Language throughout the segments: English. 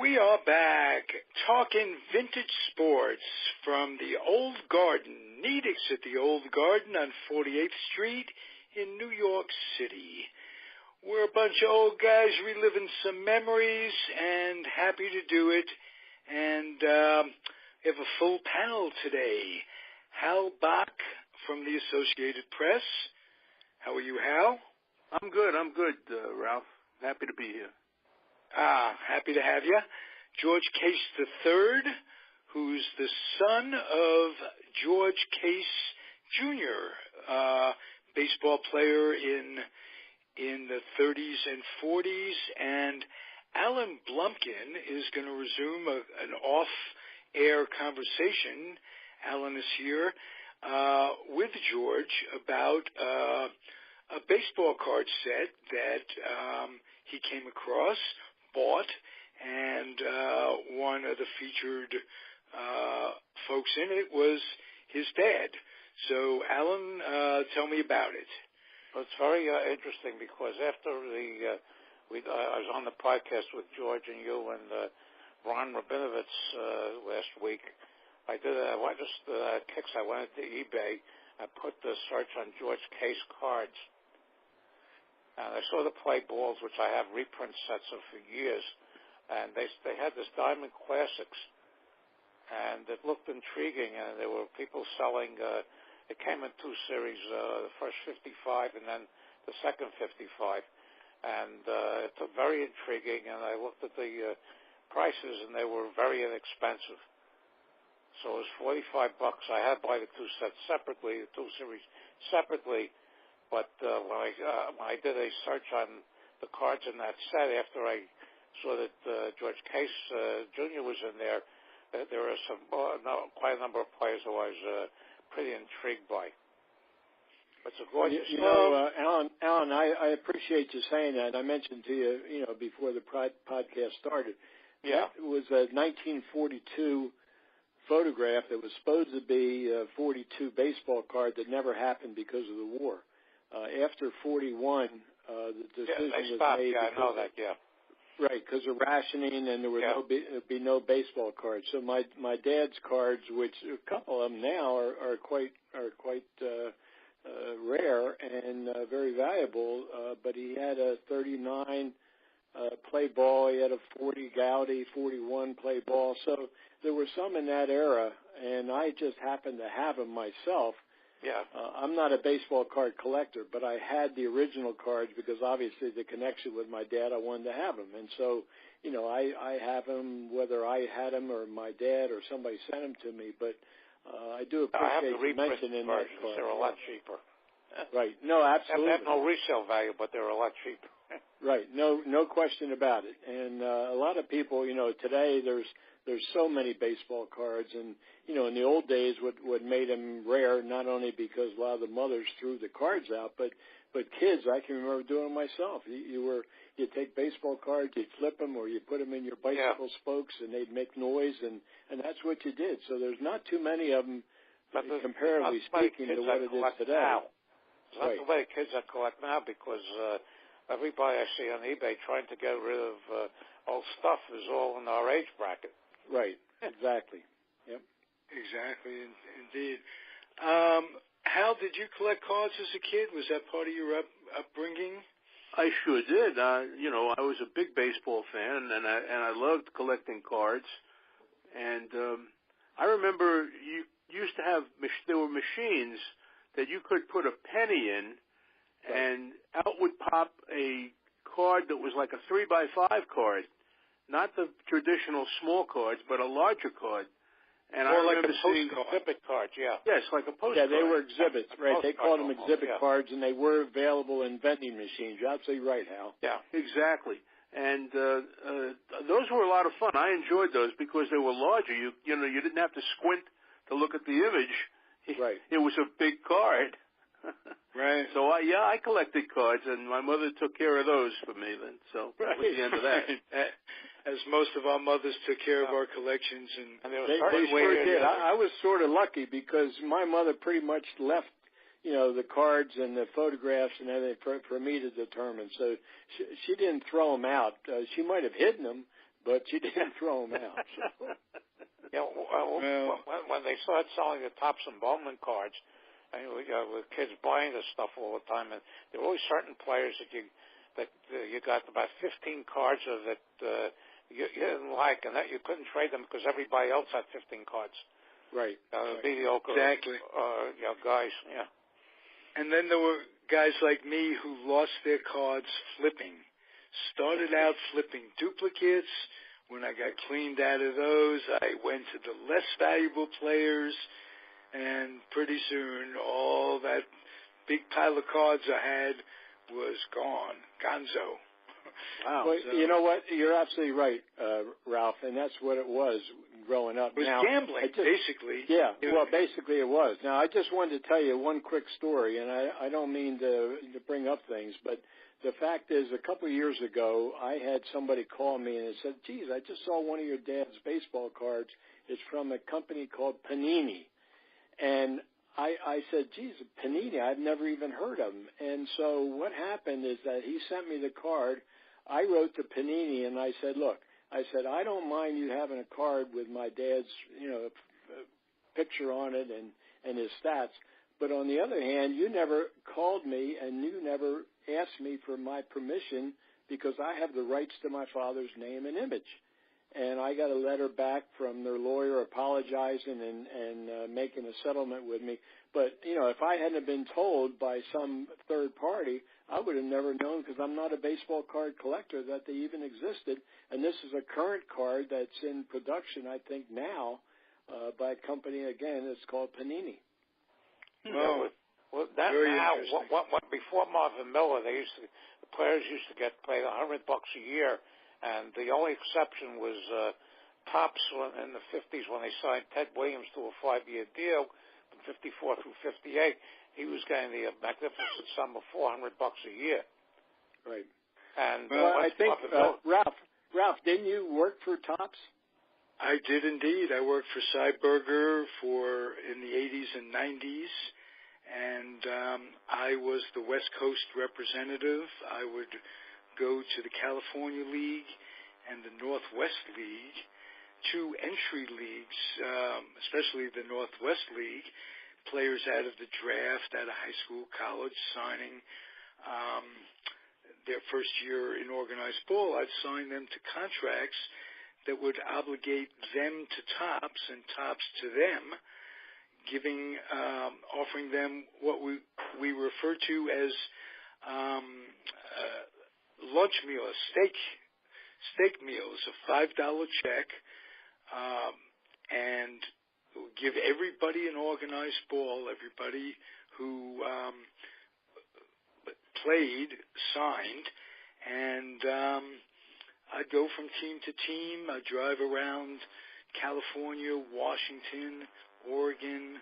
We are back talking vintage sports from the Old Garden. Nedick's at the Old Garden on 48th Street in New York City. We're a bunch of old guys reliving some memories and happy to do it. And we have a full panel today. Hal Bock from the Associated Press. How are you, Hal? I'm good, Ralph. Happy to be here. Happy to have you. George Case III, who's the son of George Case Jr., baseball player in the 30s and 40s, and Alan Blumkin is going to resume an off-air conversation. Alan is here with George about a baseball card set that he came across, bought, and one of the featured folks in it was his dad. So, Alan, tell me about it. Well, it's very interesting because after I was on the podcast with George and you and Ron Rabinovitz last week. I went into eBay and put the search on George Case cards. And I saw the play balls, which I have reprint sets of for years, and they had this Diamond Classics, and it looked intriguing, and there were people selling, it came in two series, the first 55 and then the second 55, and it was very intriguing, and I looked at the prices, and they were very inexpensive. So it was $45. I had to buy the two sets separately, the two series separately. But when I did a search on the cards in that set, after I saw that George Case Jr. was in there, there were quite a number of players who I was pretty intrigued by. It's a gorgeous. Alan, I appreciate you saying that. I mentioned to you, before the podcast started. Yeah, it was a 1942 photograph that was supposed to be a 42 baseball card that never happened because of the war. After 41, the decision was made. Yeah, I know that. Yeah, right, because of rationing, and there would be no baseball cards. So my dad's cards, which a couple of them now are quite rare and very valuable. But he had a 39 play ball. He had a 40 Gaudy, 41 play ball. So there were some in that era, and I just happened to have them myself. Yeah. I'm not a baseball card collector, but I had the original cards because obviously the connection with my dad, I wanted to have them. And so, I have them, whether I had them or my dad or somebody sent them to me. But I do appreciate you mentioning that card. They're a lot cheaper. Right. No, absolutely. They have no resale value, but they're a lot cheaper. Right. No question about it. And a lot of people, today there's so many baseball cards, and in the old days, what made them rare, not only because a lot of the mothers threw the cards out, but kids, I can remember doing it myself. You'd take baseball cards, you'd flip them, or you put them in your bicycle spokes, and they'd make noise, and that's what you did. So there's not too many of them, comparatively speaking, to what it is today. Now. There's not the way kids that collect now, because everybody I see on eBay trying to get rid of old stuff is all in our age bracket. Right. Exactly. Yep. Exactly. Indeed. Hal, did you collect cards as a kid? Was that part of your upbringing? I sure did. I was a big baseball fan, and I loved collecting cards. And I remember you used to have there were machines that you could put a penny in, and out would pop a card that was like a 3x5 card, not the traditional small cards, but a larger card. And I remember seeing exhibit cards, Yes, like a postcard. Yeah, they were exhibits, right? They called them exhibit cards, and they were available in vending machines. You're absolutely right, Hal. Yeah, exactly. And those were a lot of fun. I enjoyed those because they were larger. You didn't have to squint to look at the image. Right. It was a big card. Right. So I collected cards, and my mother took care of those for me. Then, so that was the end of that. As most of our mothers took care of our collections, and they sure did. I was sort of lucky because my mother pretty much left, the cards and the photographs and everything for me to determine. So she didn't throw them out. She might have hidden them, but she didn't throw them out. So. You know, when they started selling the Topps and Bowman cards, and with kids buying this stuff all the time, and there were always certain players that you got about 15 cards of that you didn't like, and that you couldn't trade them because everybody else had 15 cards. Right. Mediocre. Exactly. Guys. Yeah. And then there were guys like me who lost their cards flipping. Started out flipping duplicates. When I got cleaned out of those, I went to the less valuable players, and pretty soon all that big pile of cards I had was gone. Gonzo. Wow. Well, So, you know what? You're absolutely right, Ralph, and that's what it was growing up. It was now, gambling, basically. Yeah, well, basically it was. Now, I just wanted to tell you one quick story, and I don't mean to bring up things, but the fact is, a couple of years ago, I had somebody call me and said, geez, I just saw one of your dad's baseball cards. It's from a company called Panini. And I said, geez, Panini, I've never even heard of them. And so what happened is that he sent me the card. I wrote to Panini, and I said, look, I don't mind you having a card with my dad's, picture on it and his stats. But on the other hand, you never called me and you never asked me for my permission because I have the rights to my father's name and image. And I got a letter back from their lawyer apologizing and making a settlement with me. But, if I hadn't been told by some third party, I would have never known because I'm not a baseball card collector that they even existed. And this is a current card that's in production, I think, now by a company, again, it's called Panini. Well, that very now, interesting. before Marvin Miller, the players used to get paid $100 a year, and the only exception was Topps in the 50s when they signed Ted Williams to a 5-year deal from 54 through 58. He was getting the magnificent sum of $400 a year. Right. And I think Ralph, didn't you work for Topps? I did indeed. I worked for Cy Berger in the 80s and 90s, and I was the West Coast representative. I would go to the California League and the Northwest League, two entry leagues, especially the Northwest League, players out of the draft, out of high school, college, signing their first year in organized ball. I'd sign them to contracts that would obligate them to Topps and Topps to them, offering them what we refer to as lunch meals, steak meals, a $5 check, and give everybody an organized ball, everybody who played, signed, and I'd go from team to team. I'd drive around California, Washington, Oregon,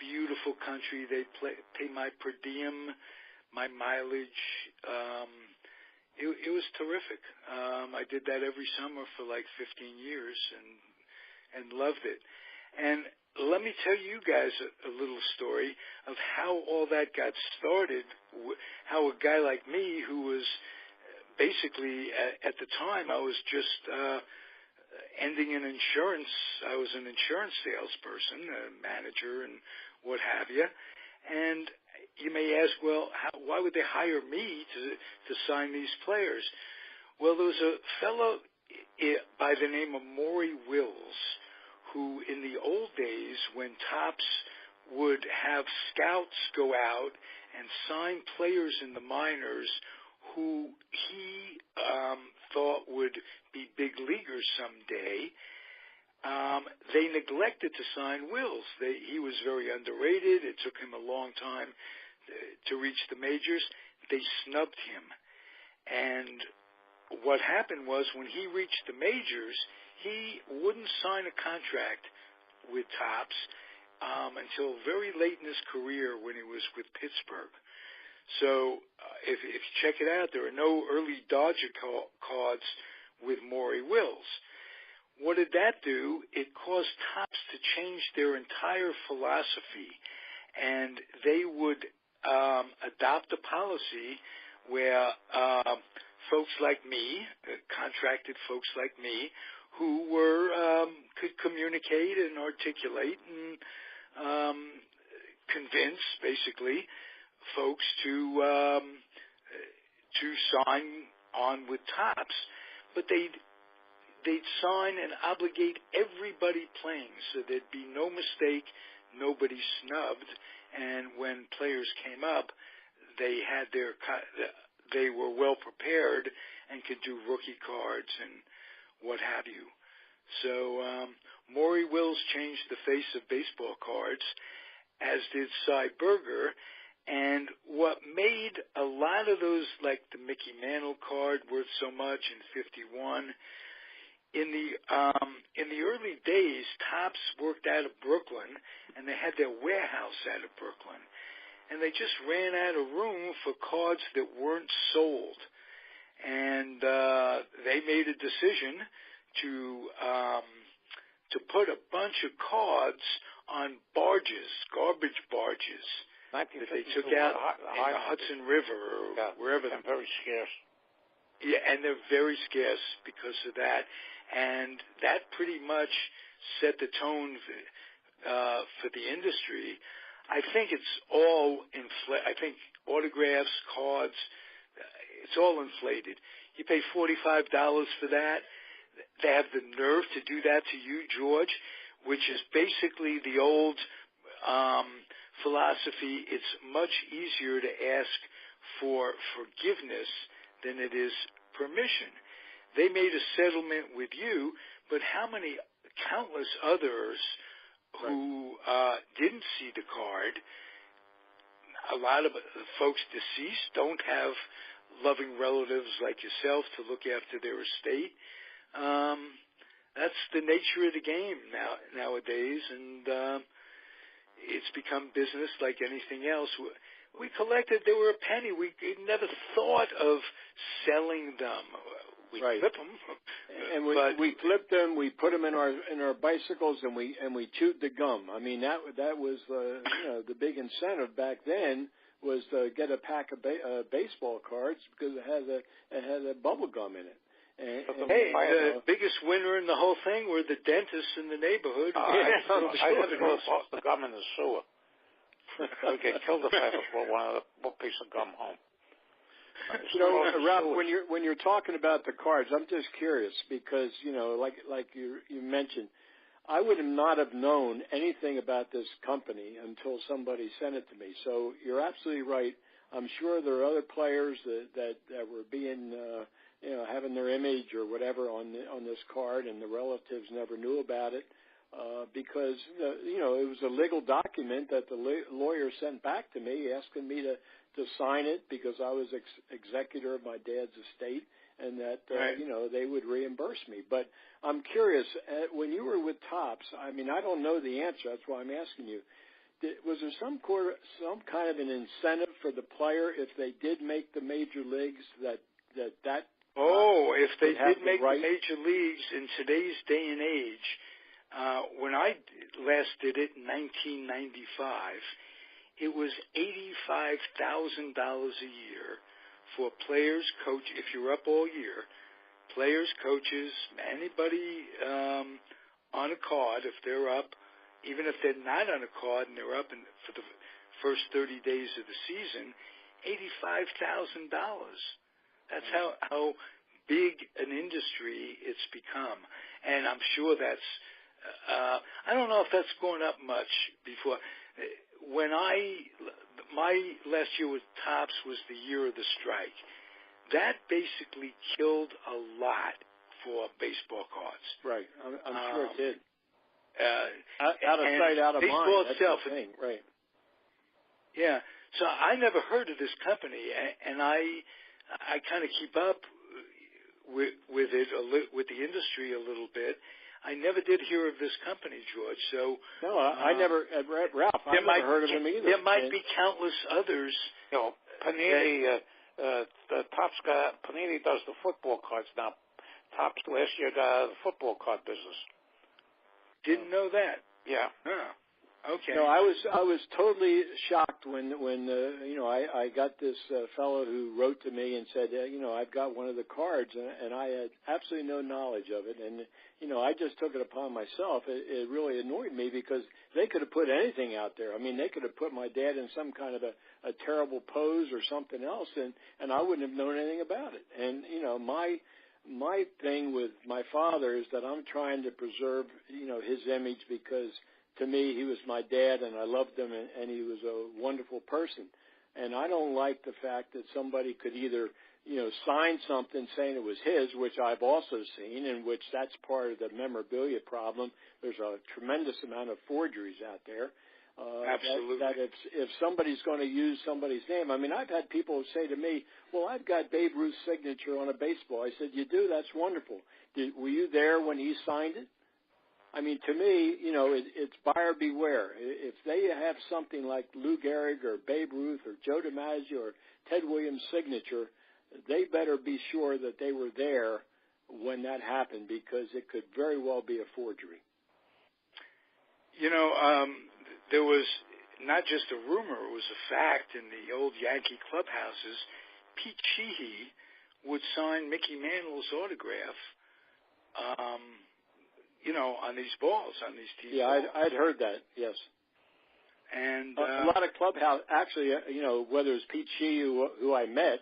beautiful country. They'd pay my per diem, my mileage. It was terrific. I did that every summer for like 15 years and loved it. And let me tell you guys a little story of how all that got started, how a guy like me who was basically, at the time, I was just ending in insurance. I was an insurance salesperson, a manager, and what have you. And you may ask, well, why would they hire me to sign these players? Well, there was a fellow by the name of Maury Wills who, in the old days, when Topps would have scouts go out and sign players in the minors who he thought would be big leaguers someday, they neglected to sign Wills. He was very underrated. It took him a long time to reach the majors. They snubbed him. And what happened was when he reached the majors, he wouldn't sign a contract with Topps until very late in his career when he was with Pittsburgh. So if you check it out, there are no early Dodger cards with Maury Wills. What did that do? It caused Topps to change their entire philosophy, and they would adopt a policy where folks like me, contracted folks like me, who could communicate and articulate and convince, basically, folks to sign on with Topps, but they'd sign and obligate everybody playing, so there'd be no mistake, nobody snubbed, and when players came up, they were well prepared and could do rookie cards and what have you. So Maury Wills changed the face of baseball cards, as did Cy Berger. And what made a lot of those, like the Mickey Mantle card, worth so much in '51, in the early days, Topps worked out of Brooklyn, and they had their warehouse out of Brooklyn, and they just ran out of room for cards that weren't sold, and they made a decision to put a bunch of cards on barges, garbage barges, that they took out in the Hudson River or wherever. They're very scarce. Yeah, and they're very scarce because of that. And that pretty much set the tone for the industry. I think it's all I think autographs, cards, it's all inflated. You pay $45 for that. They have the nerve to do that to you, George, which is basically the old philosophy. It's much easier to ask for forgiveness than it is permission. They made a settlement with you, but how many countless others who didn't see the card, a lot of folks deceased don't have loving relatives like yourself to look after their estate. That's the nature of the game nowadays, and it's become business like anything else. We collected, they were a penny. We never thought of selling them. We flip them, and we flipped them. We put them in our bicycles, and we chewed the gum. I mean, that was the big incentive back then was to get a pack of baseball cards because it had a bubble gum in it. The biggest winner in the whole thing were the dentists in the neighborhood. I had to go toss the gum in the sewer. We get killed if I ever brought one piece of gum home. Ralph, when you're talking about the cards, I'm just curious because like you mentioned, I would not have known anything about this company until somebody sent it to me. So you're absolutely right. I'm sure there are other players that were being having their image or whatever on this card, and the relatives never knew about it because it was a legal document that the lawyer sent back to me asking me to sign it because I was executor of my dad's estate, and that they would reimburse me. But I'm curious, when you were with Topps, I mean, I don't know the answer. That's why I'm asking you. Was there some kind of an incentive for the player if they did make the major leagues that if they did make the major leagues in today's day and age, when I last did it in 1995, it was $85,000 a year for players, coach. If you're up all year, players, coaches, anybody on a card, if they're up, even if they're not on a card and they're up for the first 30 days of the season, $85,000. That's how big an industry it's become. And I'm sure that's, I don't know if that's going up much before. When my last year with Topps was the year of the strike. That basically killed a lot for baseball cards. Right. I'm sure it did. Out of sight, out of mind. Baseball itself. That's the thing. Right. Yeah. So I never heard of this company, and I kind of keep up with it, with the industry a little bit. I never did hear of this company, George. So no, I never, Ralph. I never heard of him either. There might be countless others. Panini, Panini does the football cards now. Topps last year got out of the football card business. Didn't know that. Yeah. Huh. Okay. No, I was totally shocked shocked when I got this fellow who wrote to me and said, I've got one of the cards, and I had absolutely no knowledge of it. And, I just took it upon myself. It really annoyed me because they could have put anything out there. I mean, they could have put my dad in some kind of a terrible pose or something else, and I wouldn't have known anything about it. And, my thing with my father is that I'm trying to preserve, his image because to me he was my dad and I loved him and he was a wonderful person. And I don't like the fact that somebody could either, sign something saying it was his, which I've also seen, in which that's part of the memorabilia problem. There's a tremendous amount of forgeries out there. Absolutely. That if somebody's going to use somebody's name, I mean, I've had people say to me, well, I've got Babe Ruth's signature on a baseball. I said, you do? That's wonderful. Were you there when he signed it? I mean, to me, it's buyer beware. If they have something like Lou Gehrig or Babe Ruth or Joe DiMaggio or Ted Williams' signature, they better be sure that they were there when that happened because it could very well be a forgery. There was not just a rumor, it was a fact in the old Yankee clubhouses. Pete Sheehy would sign Mickey Mantle's autograph, on these balls, on these teams. Yeah, I'd heard that, yes. And a lot of clubhouse, actually, whether it's Pete Sheehy who I met,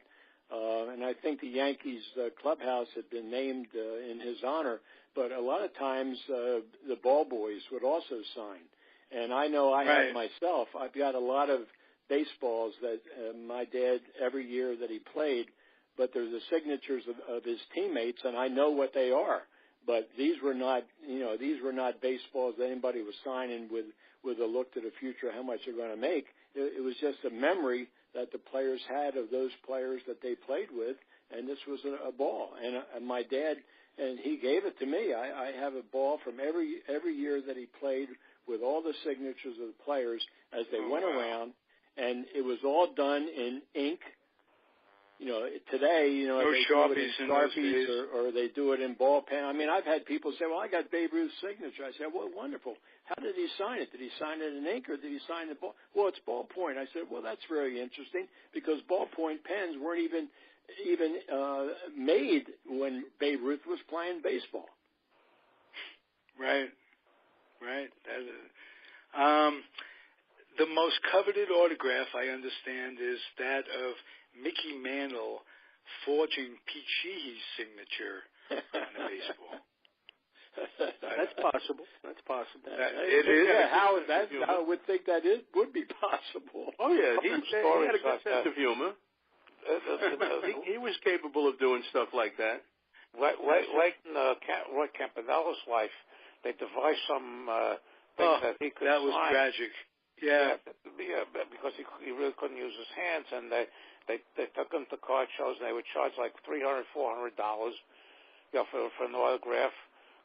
and I think the Yankees clubhouse had been named in his honor, but a lot of times the ball boys would also sign. And I know I have myself. I've got a lot of baseballs that my dad, every year that he played, but they're the signatures of his teammates, and I know what they are. But these were not, these were not baseballs that anybody was signing with a look to the future, how much they're going to make. It was just a memory that the players had of those players that they played with, and this was a ball. And my dad, and he gave it to me. I have a ball from every year that he played with all the signatures of the players as they went around, and it was all done in ink. Today, no they Sharpies do it in Sharpies or they do it in ball pen. I mean, I've had people say, well, I got Babe Ruth's signature. I said, well, wonderful. How did he sign it? Did he sign it in ink or did he sign it ball? Well, it's ballpoint. I said, well, that's very interesting because ballpoint pens weren't even made when Babe Ruth was playing baseball. Right. The most coveted autograph, I understand, is that of Mickey Mantle forging Pete Sheehy's signature on the baseball. That's possible. It is. Yeah, I would think that it would be possible. Oh, yeah. He had a good sense of humor. He was capable of doing stuff like that. Like in Roy Campanella's life, they devised some things that he could That was sign. tragic. Yeah, because he really couldn't use his hands, and they took him to card shows, and they would charge like $300, $400, for an autograph.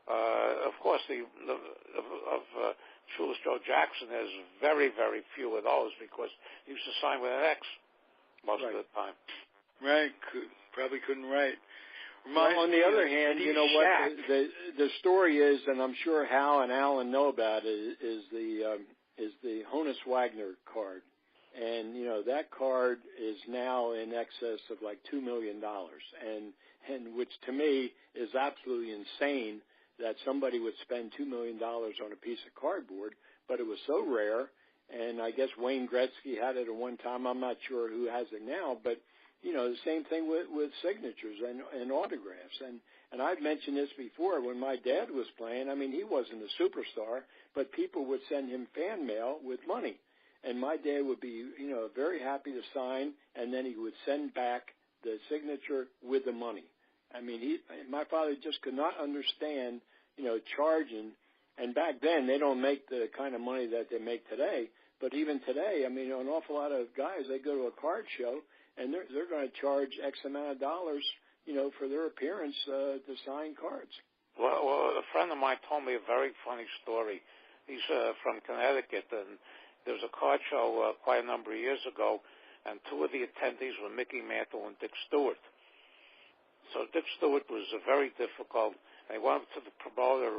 Of course, Shoeless Joe Jackson, there's very, very few of those because he used to sign with an X most of the time. Right. Probably couldn't write. On the other hand, you know what? The story is, and I'm sure Hal and Alan know about it, is the Honus Wagner card. And, that card is now in excess of like $2 million. And which to me is absolutely insane that somebody would spend $2 million on a piece of cardboard, but it was so rare. And I guess Wayne Gretzky had it at one time. I'm not sure who has it now, but the same thing with signatures and autographs. And I've mentioned this before. When my dad was playing, I mean, he wasn't a superstar, but people would send him fan mail with money. And my dad would be, very happy to sign, and then he would send back the signature with the money. I mean, my father just could not understand, charging. And back then, they don't make the kind of money that they make today. But even today, I mean, an awful lot of guys, they go to a card show, and they're going to charge X amount of dollars, for their appearance to sign cards. Well, a friend of mine told me a very funny story. He's from Connecticut, and there was a card show quite a number of years ago, and two of the attendees were Mickey Mantle and Dick Stewart. So Dick Stewart was very difficult, and he went up to the promoter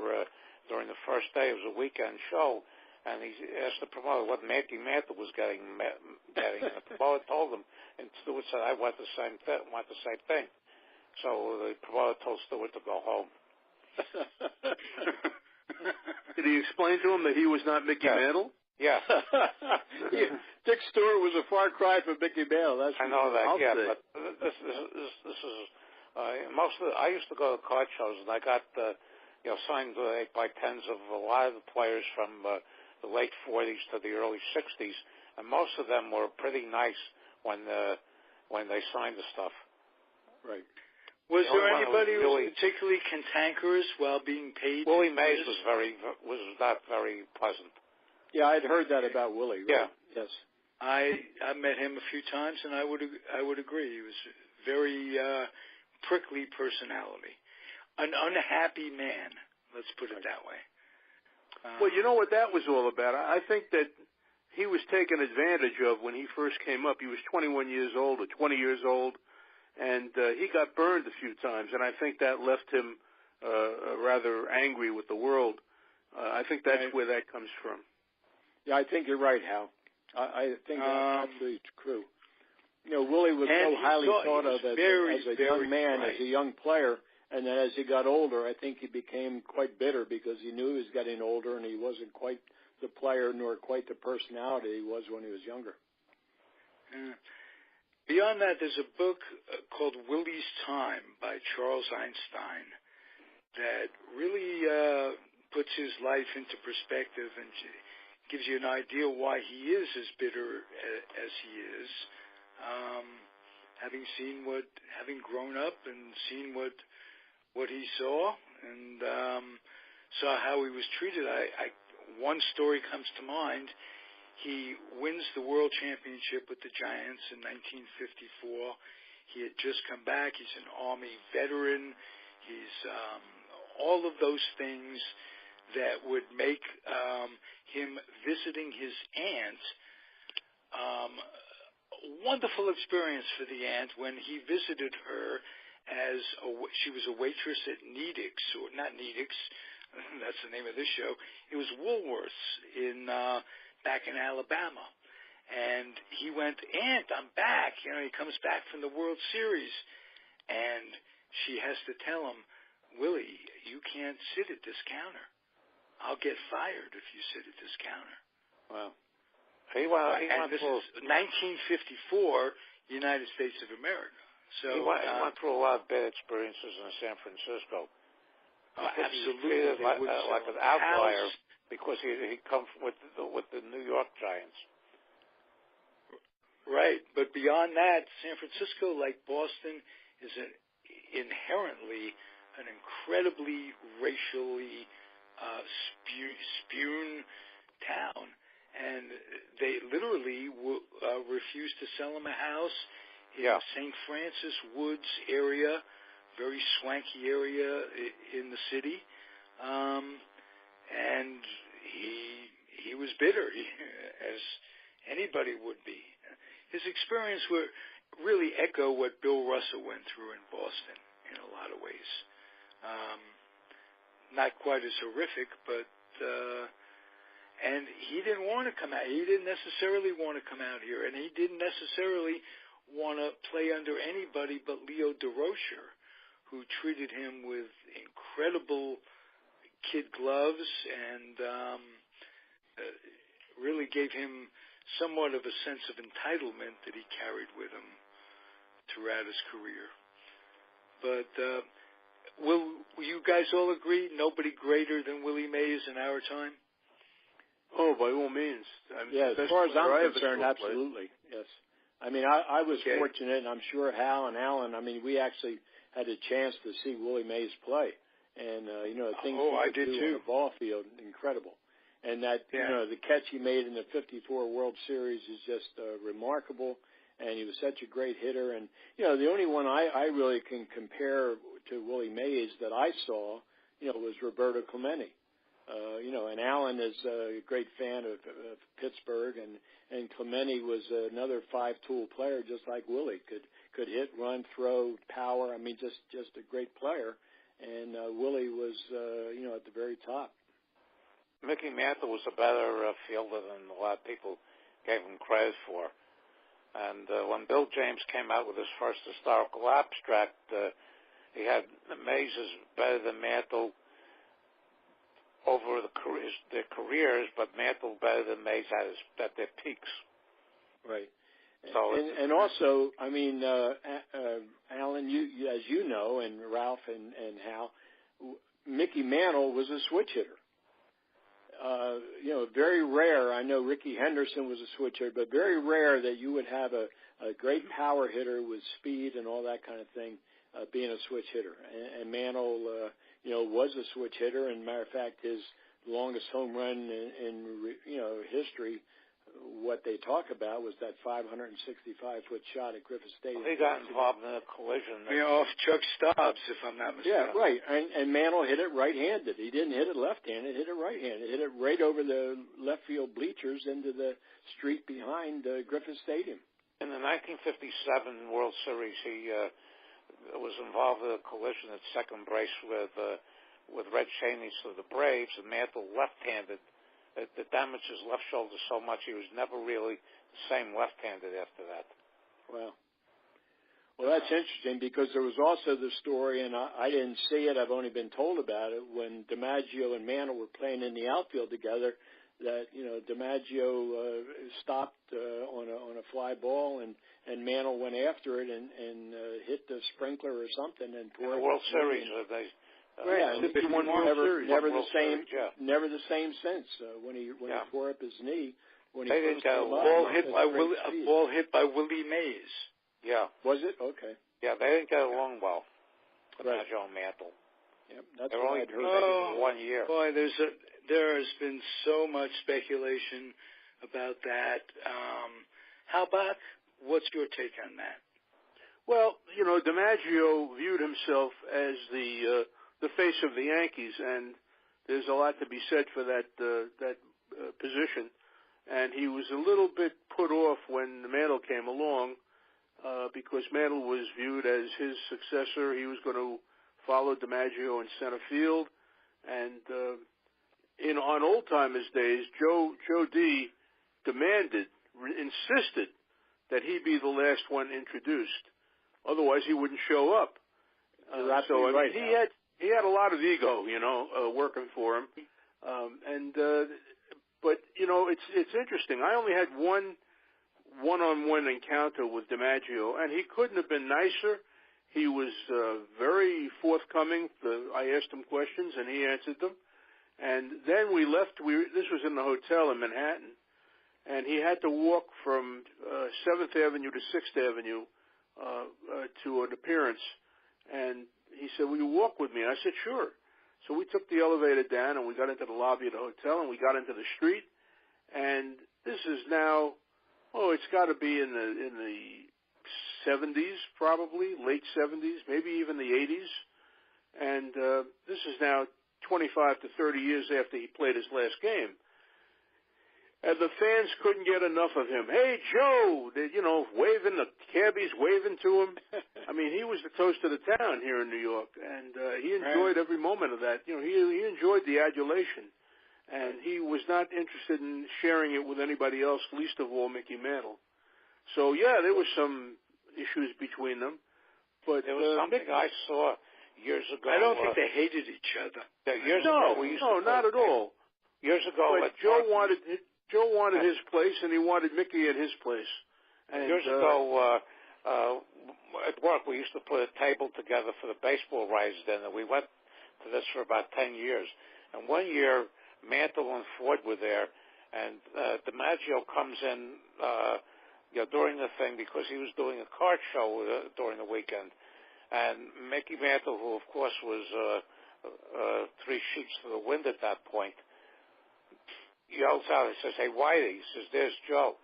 during the first day. It was a weekend show, and he asked the promoter what Matthew Mantle was getting, and the promoter told him, and Stewart said, "I want the same thing." So the promoter told Stewart to go home. Did he explain to him that he was not Mickey Mantle? Yeah. Dick Stewart was a far cry from Mickey Mantle. That's I know that. But this is I used to go to card shows, and I got signed 8x10s of a lot of the players from the late 40s to the early 60s, and most of them were pretty nice when they signed the stuff. Right. Was there anybody who was particularly cantankerous while being paid? Willie Mays was not very pleasant. Yeah, I'd heard that about Willie. Right? Yeah. Yes. I met him a few times, and I would agree. He was very prickly personality, an unhappy man. Let's put it that way. Well, you know what that was all about? I think that he was taken advantage of when he first came up. He was 21 years old or 20 years old, and he got burned a few times, and I think that left him rather angry with the world. I think that's where that comes from. Yeah, I think you're right, Hal. I think that's absolutely true. Willie was so highly thought of as a young man, as a young player, and then as he got older, I think he became quite bitter because he knew he was getting older and he wasn't quite the player nor quite the personality he was when he was younger. Beyond that, there's a book called Willie's Time by Charles Einstein that really puts his life into perspective and gives you an idea why he is as bitter as he is, having grown up and seen what he saw and saw how he was treated. One story comes to mind. He wins the World Championship with the Giants in 1954. He had just come back. He's an Army veteran. He's all of those things that would make him visiting his aunt a wonderful experience for the aunt when he visited her as she was a waitress at Nedick's, or not Nedick's, that's the name of this show. It was Woolworth's back in Alabama. And he went, "Aunt, I'm back." He comes back from the World Series. And she has to tell him, "Willie, you can't sit at this counter. I'll get fired if you sit at this counter." Wow. And this is 1954, United States of America. So he went through a lot of bad experiences in San Francisco. Absolutely, like an outlier because he comes with the New York Giants. Right, but beyond that, San Francisco, like Boston, is inherently an incredibly racially spewed town, and they literally refused to sell him a house in St. Francis Woods area, very swanky area in the city, and he was bitter, as anybody would be. His experience would really echo what Bill Russell went through in Boston in a lot of ways. Not quite as horrific, but and he didn't want to come out. He didn't necessarily want to come out here, and he didn't necessarily want to play under anybody but Leo DeRocher, who treated him with incredible kid gloves and really gave him somewhat of a sense of entitlement that he carried with him throughout his career. But will you guys all agree nobody greater than Willie Mays in our time? Oh, by all means. As far as I'm concerned, absolutely. Yes. I mean, I was fortunate, and I'm sure Hal and Alan, we actually had a chance to see Willie Mays play. And, the things he could do on the ball field, incredible. And that, the catch he made in the 54 World Series is just remarkable. And he was such a great hitter. And, the only one I really can compare to Willie Mays that I saw, was Roberto Clemente. And Alan is a great fan of Pittsburgh, and Clemente was another five-tool player, just like Willie. Could hit, run, throw, power. Just a great player. And Willie was, at the very top. Mickey Mantle was a better fielder than a lot of people gave him credit for. And when Bill James came out with his first historical abstract, he had Mays is better than Mantle over their careers, but Mantle better than Mays at their peaks. Right. So and also, I mean, Alan, you as you know, and Ralph and Hal, Mickey Mantle was a switch hitter. Very rare. I know Rickey Henderson was a switch hitter, but very rare that you would have a great power hitter with speed and all that kind of thing being a switch hitter. And Mantle, was a switch hitter. And matter of fact, his longest home run in history, what they talk about was that 565-foot shot at Griffith Stadium. Well, he got involved in a collision. Off Chuck Stobbs, if I'm not mistaken. Yeah, right. And Mantle hit it right-handed. He didn't hit it left-handed. Hit it right-handed. Hit it right over the left field bleachers into the street behind Griffith Stadium. In the 1957 World Series, he was involved in a collision at second base with Red Cheney to the Braves, and Mantle left-handed. It damaged his left shoulder so much he was never really the same left-handed after that. Wow. Well, that's interesting because there was also the story, and I didn't see it. I've only been told about it, when DiMaggio and Mantle were playing in the outfield together, that, DiMaggio stopped on a fly ball, and Mantle went after it and hit the sprinkler or something. And in the World Series, never the same. Never the same since when he tore up his knee. When they didn't get a ball hit by Willie Mays. Yeah. Was it? Okay. Yeah, they didn't get along well. DiMaggio and Mantle. Yep, that's they were what only I'd heard. 1 year. Boy, there has been so much speculation about that. Hal Bock, what's your take on that? Well, DiMaggio viewed himself as the face of the Yankees, and there's a lot to be said for that position. And he was a little bit put off when Mantle came along because Mantle was viewed as his successor. He was going to follow DiMaggio in center field, and on old-timers days, Joe D. insisted that he be the last one introduced. Otherwise, he wouldn't show up. He had a lot of ego, working for him. But it's interesting. I only had one-on-one encounter with DiMaggio, and he couldn't have been nicer. He was very forthcoming. I asked him questions, and he answered them. And then we left. This was in the hotel in Manhattan, and he had to walk from 7th Avenue to 6th Avenue to an appearance. And he said, "Will you walk with me?" And I said, "Sure." So we took the elevator down, and we got into the lobby of the hotel, and we got into the street. And this is now, it's got to be in the 70s, probably, late 70s, maybe even the 80s. And this is now 25 to 30 years after he played his last game. And the fans couldn't get enough of him. "Hey, Joe," waving, the cabbies waving to him. I mean, he was the toast of the town here in New York, and he enjoyed every moment of that. He enjoyed the adulation, and he was not interested in sharing it with anybody else, least of all Mickey Mantle. So, yeah, there were some issues between them. But there was something I saw years ago. I don't think they hated each other. No, not at all. Years ago, but Joe wanted his place, and he wanted Mickey at his place. And years ago, at work, we used to put a table together for the baseball writers' dinner. We went to this for about 10 years. And one year, Mantle and Ford were there, and DiMaggio comes in during the thing because he was doing a card show during the weekend. And Mickey Mantle, who, of course, was 3 sheets to the wind at that point, yells out, he says, "Hey, Whitey," he says, "there's Joe."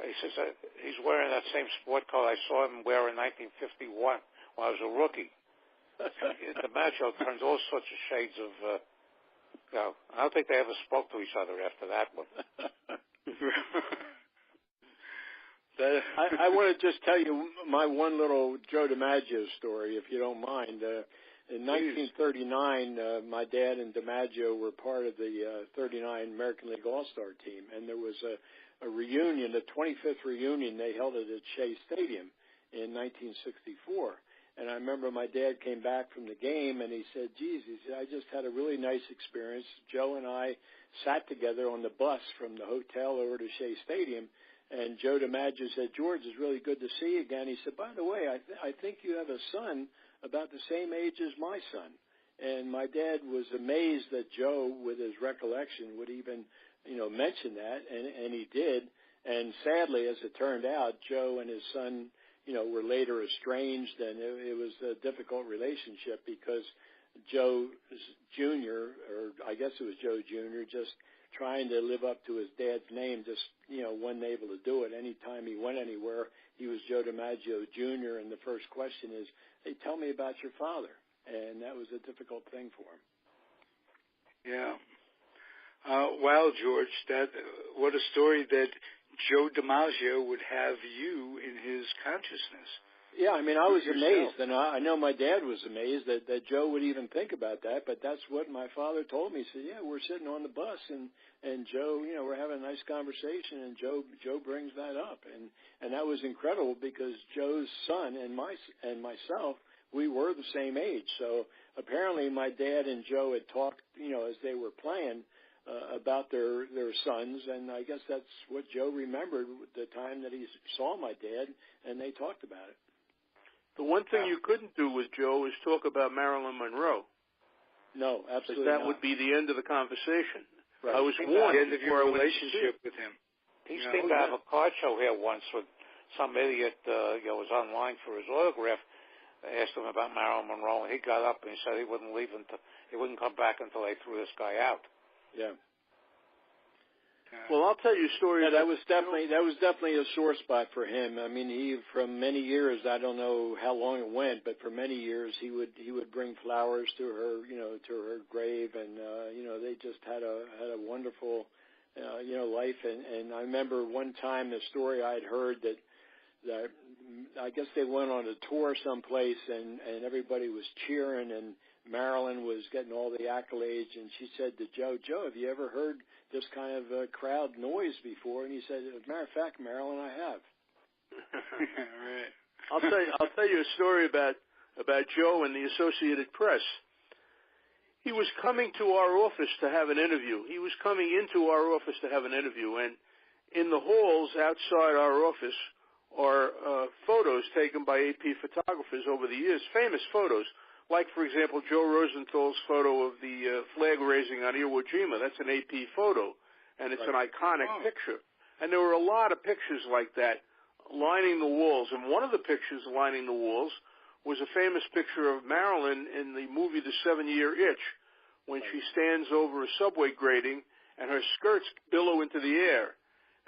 He says, "He's wearing that same sport coat I saw him wear in 1951 when I was a rookie." DiMaggio turns all sorts of shades of, I don't think they ever spoke to each other after that one. I want to just tell you my one little Joe DiMaggio story, if you don't mind. In 1939, my dad and DiMaggio were part of the 39 American League All-Star team, and there was a reunion, the 25th reunion. They held it at Shea Stadium in 1964. And I remember my dad came back from the game, and he said, geez, he said, I just had a really nice experience. Joe and I sat together on the bus from the hotel over to Shea Stadium, and Joe DiMaggio said, George, it's really good to see you again. He said, by the way, I think you have a son about the same age as my son. And my dad was amazed that Joe, with his recollection, would even, mention that, and he did. And sadly, as it turned out, Joe and his son, were later estranged, and it was a difficult relationship because Joe Jr., or I guess it was Joe Jr., just trying to live up to his dad's name, just, wasn't able to do it. Anytime he went anywhere, he was Joe DiMaggio Jr., and the first question is, hey, tell me about your father. And that was a difficult thing for him. Yeah. Wow, George, what a story that Joe DiMaggio would have you in his consciousness. Yeah, I mean, I was amazed, and I know my dad was amazed that Joe would even think about that, but that's what my father told me. He said, yeah, we're sitting on the bus, and Joe, we're having a nice conversation, and Joe brings that up. And that was incredible because Joe's son and myself, we were the same age. So apparently my dad and Joe had talked, as they were playing, about their sons, and I guess that's what Joe remembered the time that he saw my dad, and they talked about it. The one thing you couldn't do with Joe is talk about Marilyn Monroe. No, absolutely that not. would be the end of the conversation. Right. I was warned the end of your relationship with him. He seemed to have a card show here once with some idiot, was online for his autograph. I asked him about Marilyn Monroe, and he got up and he said he wouldn't come back until they threw this guy out. Yeah. Well, I'll tell you a story. Yeah, that was definitely a sore spot for him. I mean, he from many years, I don't know how long it went, but for many years he would bring flowers to her, to her grave, and they just had a wonderful, life. And I remember one time the story I'd heard that I guess they went on a tour someplace, and everybody was cheering, and Marilyn was getting all the accolades, and she said to Joe, have you ever heard this kind of crowd noise before? And he said, as a matter of fact, Marilyn, I have. Right. I'll tell you a story about Joe and the Associated Press. He was coming to our office to have an interview. And in the halls outside our office are photos taken by AP photographers over the years, famous photos. Like, for example, Joe Rosenthal's photo of the flag raising on Iwo Jima. That's an AP photo, and it's an iconic picture. And there were a lot of pictures like that lining the walls. And one of the pictures lining the walls was a famous picture of Marilyn in the movie The 7-Year Itch, when she stands over a subway grating and her skirts billow into the air.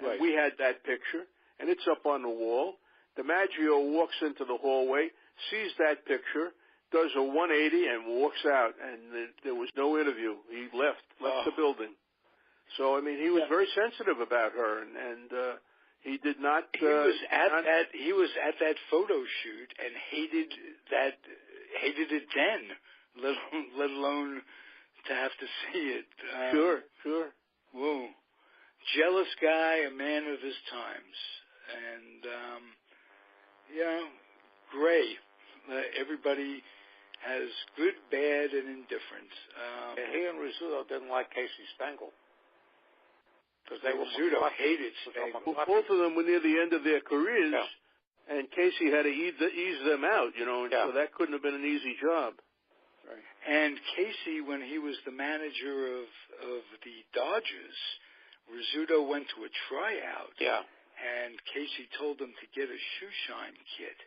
And we had that picture, and it's up on the wall. DiMaggio walks into the hallway, sees that picture, does a 180 and walks out, and there was no interview. He left the building. So I mean, he was very sensitive about her, and he did not. He was at that photo shoot and hated it then, let alone to have to see it. Sure. Whoa, jealous guy, a man of his times, and gray. Everybody has good, bad, and indifferent. He and Rizzuto didn't like Casey Stengel. Because Rizzuto hated Stengel. Well, both of them were near the end of their careers, and Casey had to ease them out, and so that couldn't have been an easy job. Right. And Casey, when he was the manager of the Dodgers, Rizzuto went to a tryout. Yeah. And Casey told him to get a shoe shine kit.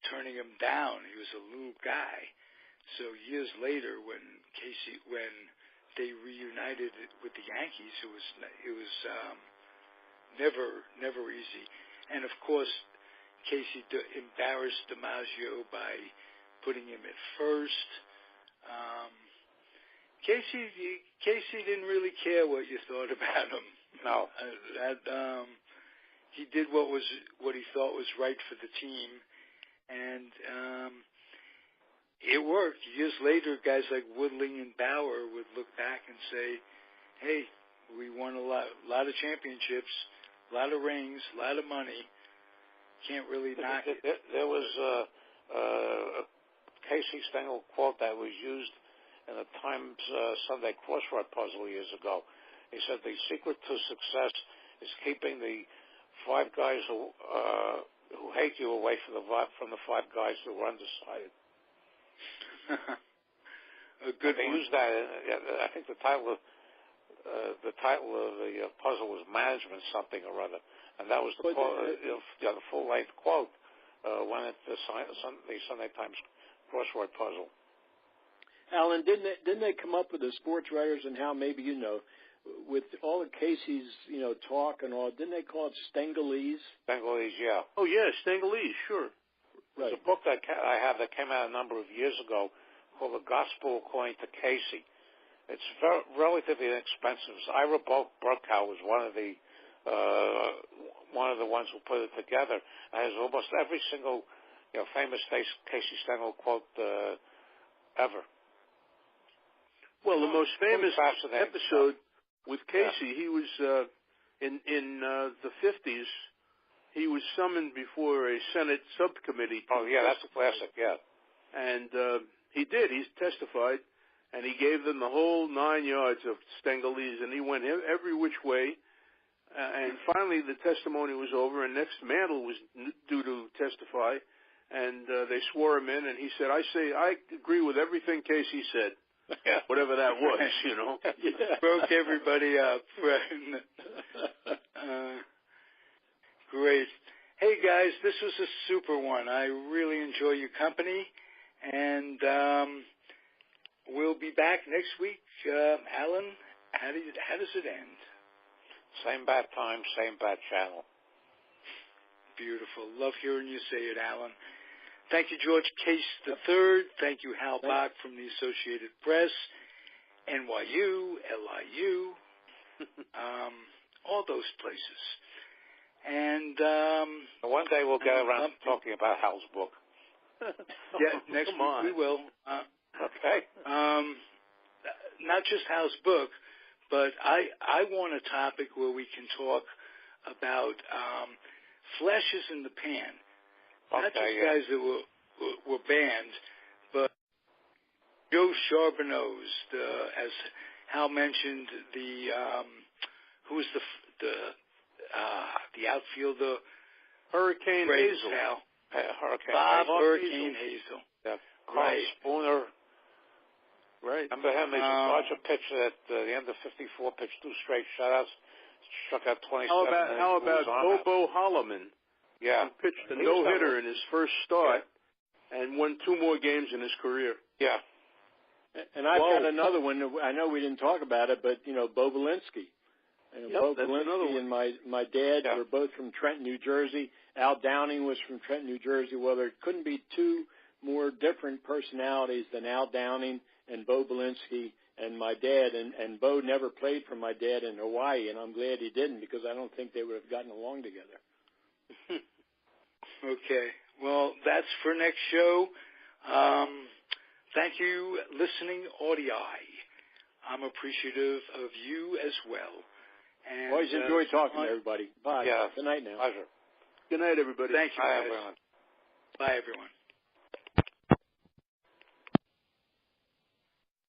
Turning him down. He was a little guy. So years later, when they reunited with the Yankees, it was never easy. And of course, Casey embarrassed DiMaggio by putting him at first. Casey didn't really care what you thought about him. No. He did what he thought was right for the team, And it worked. Years later, guys like Woodling and Bauer would look back and say, hey, we won a lot of championships, a lot of rings, a lot of money. Can't really knock it. There was a Casey Stengel quote that was used in the Times Sunday crossword puzzle years ago. He said the secret to success is keeping the 5 guys who hate you away from the 5 guys who are undecided. A good they one. used that. I think the title of the puzzle was Management something or other, and that was the full-length quote when at the Sunday Times crossword puzzle. Alan, didn't they come up with the sports writers and how maybe with all of Casey's talk and all, didn't they call it Stengelese? Stengelese, yeah. Oh yeah, Stengelese, sure. There's a book that I have that came out a number of years ago called The Gospel According to Casey. It's relatively inexpensive. Ira Burkow was one of the ones who put it together. It has almost every single famous Casey Stengel quote ever. Well, the most famous episode with Casey, he was in the 50s. He was summoned before a Senate subcommittee. Oh yeah, that's a classic. Yeah, and he did. He testified, and he gave them the whole 9 yards of Stengelese, and he went every which way. And finally, the testimony was over, and next Mantle was due to testify, and they swore him in, and he said, I agree with everything Casey said. Whatever that was, Broke everybody up. Great. Hey, guys, this was a super one. I really enjoy your company, and we'll be back next week. Alan, how does it end? Same bat time, same bat channel. Beautiful. Love hearing you say it, Alan. Thank you, George Case III. Thank you, Hal Bock from the Associated Press, NYU, LIU, all those places. And one day we'll get around to talking about Hal's book. Yeah, next week we will. Okay. Not just Hal's book, but I want a topic where we can talk about flashes in the pan. Not just guys that were banned, but Joe Charbonneau's, as Hal mentioned, who was the outfielder? Hurricane Hazel. Bob Hurricane Hazel. Yeah. Carl Spooner. Right. Remember him? He was a larger pitcher at the end of 54, pitched 2 straight shutouts, struck out 27. How about Bobo Holloman? Yeah. He pitched a no-hitter in his first start and won 2 more games in his career. Yeah. And I've got another one. I know we didn't talk about it, but, Bo Belinsky. Bo Belinsky and my dad were both from Trenton, New Jersey. Al Downing was from Trenton, New Jersey. Well, there couldn't be 2 more different personalities than Al Downing and Bo Belinsky and my dad. And Bo never played for my dad in Hawaii, and I'm glad he didn't because I don't think they would have gotten along together. Okay. Well, that's for next show. Thank you, listening audii. I'm appreciative of you as well. And always enjoy talking to everybody. Bye. Yeah. Good night now. Pleasure. Good night, everybody. Thank you. Bye, guys. everyone. Bye, everyone.